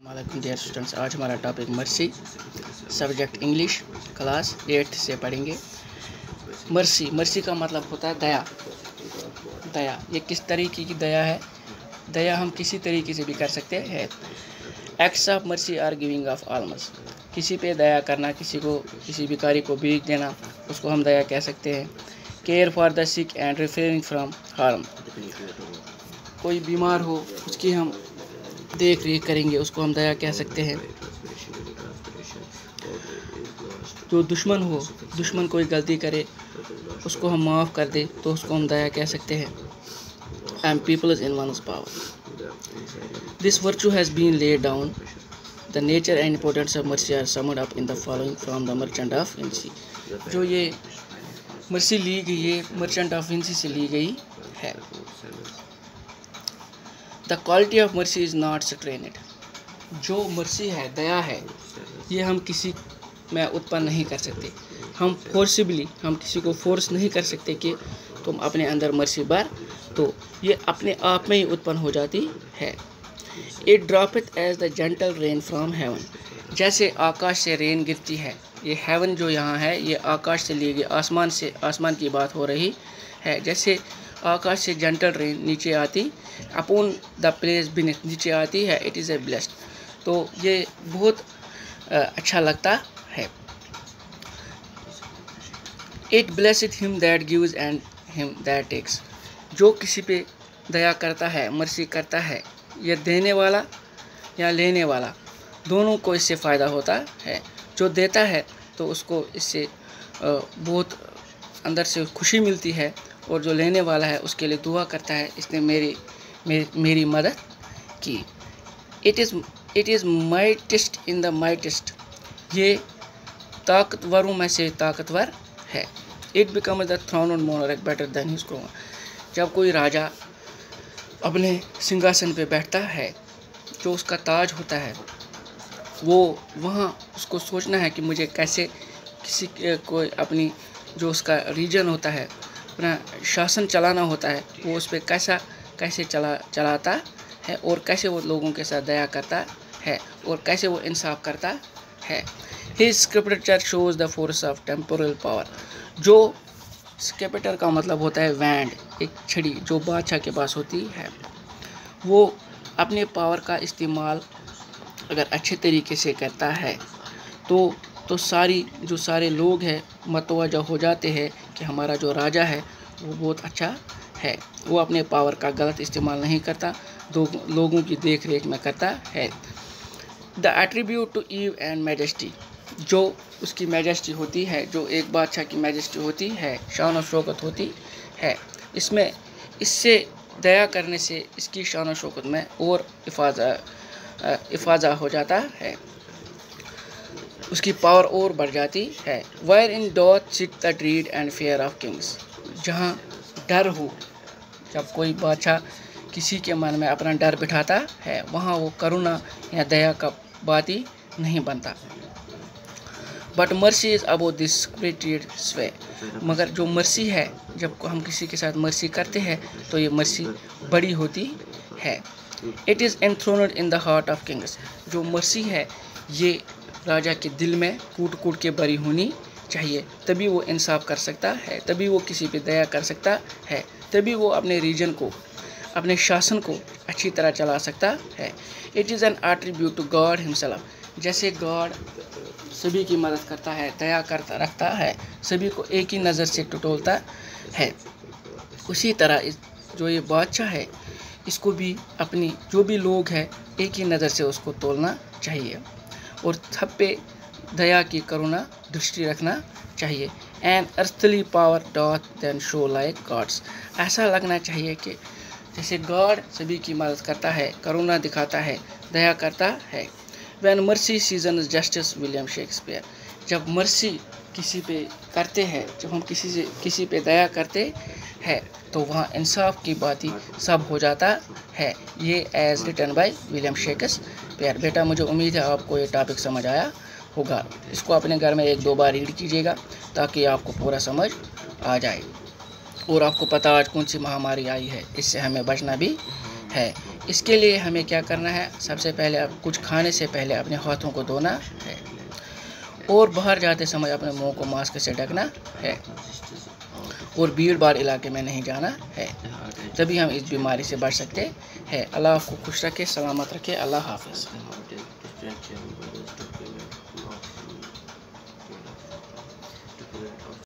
वालेकुम dear students, आज हमारा topic mercy, subject English, class 8 से पढ़ेंगे। मर्सी का मतलब होता है दया। दया ये किस तरीके की दया है? दया हम किसी तरीके से भी कर सकते हैं। Acts of mercy are giving of alms. किसी पे दया करना, किसी भिखारी को भीख देना, उसको हम दया कह सकते हैं। Care for the sick and refraining from harm. कोई बीमार हो उसकी हम देख रेख करेंगे, उसको हम दया कह सकते हैं। जो दुश्मन कोई गलती करे उसको हम माफ़ कर दे तो उसको हम दया कह सकते हैं। And people is in one's power. This virtue has been laid down. The nature and importance of mercy are summed up in the following from the merchant of Venice. जो ये मर्सी ली गई है, मर्चेंट ऑफ विंसी से ली गई है। The quality of mercy is not strained. जो mercy है, दया है, ये हम किसी में उत्पन्न नहीं कर सकते। हम किसी को फोर्स नहीं कर सकते कि तुम अपने अंदर मर्सी भर, तो ये अपने आप में ही उत्पन्न हो जाती है। It droppeth as the gentle rain from heaven. जैसे आकाश से रेन गिरती है, ये हेवन जो यहाँ है ये आकाश से ली गई, आसमान की बात हो रही है। जैसे आकाश से जेंटल रेन नीचे आती, अपॉन द प्लेस बीनेथ, नीचे आती है, इट इज़ ए ब्लेस्ड। तो ये बहुत अच्छा लगता है। It blessed him that gives and him that takes. जो किसी पे दया करता है, मर्सी करता है, यह देने वाला या लेने वाला दोनों को इससे फ़ायदा होता है। जो देता है तो उसको इससे बहुत अंदर से खुशी मिलती है, और जो लेने वाला है उसके लिए दुआ करता है, इसने मेरी मदद की। It is mightiest in the mightiest. ये ताकतवरों में से ताकतवर है। It become the throne on monarch better than his crown. जब कोई राजा अपने सिंहासन पे बैठता है, जो उसका ताज होता है, वो वहाँ उसको सोचना है कि मुझे कैसे कोई अपनी जो उसका रीजन होता है, अपना शासन चलाना होता है, वो उस पर कैसे चलाता है, और कैसे वो लोगों के साथ दया करता है, और कैसे वो इंसाफ करता है। His scripture shows the force of temporal power. जो स्क्रिप्चर का मतलब होता है वैंड, एक छड़ी जो बादशाह के पास होती है। वो अपने पावर का इस्तेमाल अगर अच्छे तरीके से करता है तो सारे लोग हैं मतवजा हो जाते हैं कि हमारा जो राजा है वो बहुत अच्छा है। वो अपने पावर का गलत इस्तेमाल नहीं करता, लोगों की देख रेख में करता है। The attribute to awe and majesty. जो उसकी मैजेस्टी होती है, जो एक बादशाह की मैजेस्टी होती है, शान और शौकत होती है, इससे दया करने से इसकी शान और शौकत में और इफाजा हो जाता है, उसकी पावर और बढ़ जाती है। Wherein doth sit the dread and fear of kings. जहाँ डर हो, जब कोई बादशाह किसी के मन में अपना डर बिठाता है, वहाँ वो करुणा या दया का बात ही नहीं बनता। But mercy is about this created स्वे। मगर जो मर्सी है, जब हम किसी के साथ मर्सी करते हैं तो ये मर्सी बड़ी होती है। It is enthroned in the heart of kings. जो मर्सी है ये राजा के दिल में कूट कूट के बरी होनी चाहिए, तभी वो इंसाफ कर सकता है, तभी वो किसी पे दया कर सकता है, तभी वो अपने रीजन को, अपने शासन को अच्छी तरह चला सकता है। It is an attribute to God himself. जैसे गॉड सभी की मदद करता है, दया करता रखता है, सभी को एक ही नज़र से टटोलता है, उसी तरह जो ये बादशाह है, इसको भी अपनी जो भी लोग हैं एक ही नज़र से उसको तोलना चाहिए, और सब पे दया की करुणा दृष्टि रखना चाहिए। And earthly power doth then show like God's. ऐसा लगना चाहिए कि जैसे गॉड सभी की मदद करता है, करुणा दिखाता है, दया करता है। When mercy season justice William Shakespeare. जब मर्सी किसी पे करते हैं, जब हम किसी पे दया करते हैं, तो वहाँ इंसाफ की बात ही सब हो जाता है। ये as written by William Shakespeare. बेटा, मुझे उम्मीद है आपको ये टॉपिक समझ आया होगा। इसको अपने घर में 1-2 बार रीड कीजिएगा ताकि आपको पूरा समझ आ जाए, और आपको पता आज कौन सी महामारी आई है, इससे हमें बचना भी है। इसके लिए हमें क्या करना है, सबसे पहले आप कुछ खाने से पहले अपने हाथों को धोना है और बाहर जाते समय अपने मुंह को मास्क से ढकना है और भीड़ भाड़ इलाके में नहीं जाना है, तभी हम इस बीमारी से बच सकते हैं। अल्लाह आपको खुश रखे, सलामत रखे। अल्लाह हाफ़िज़।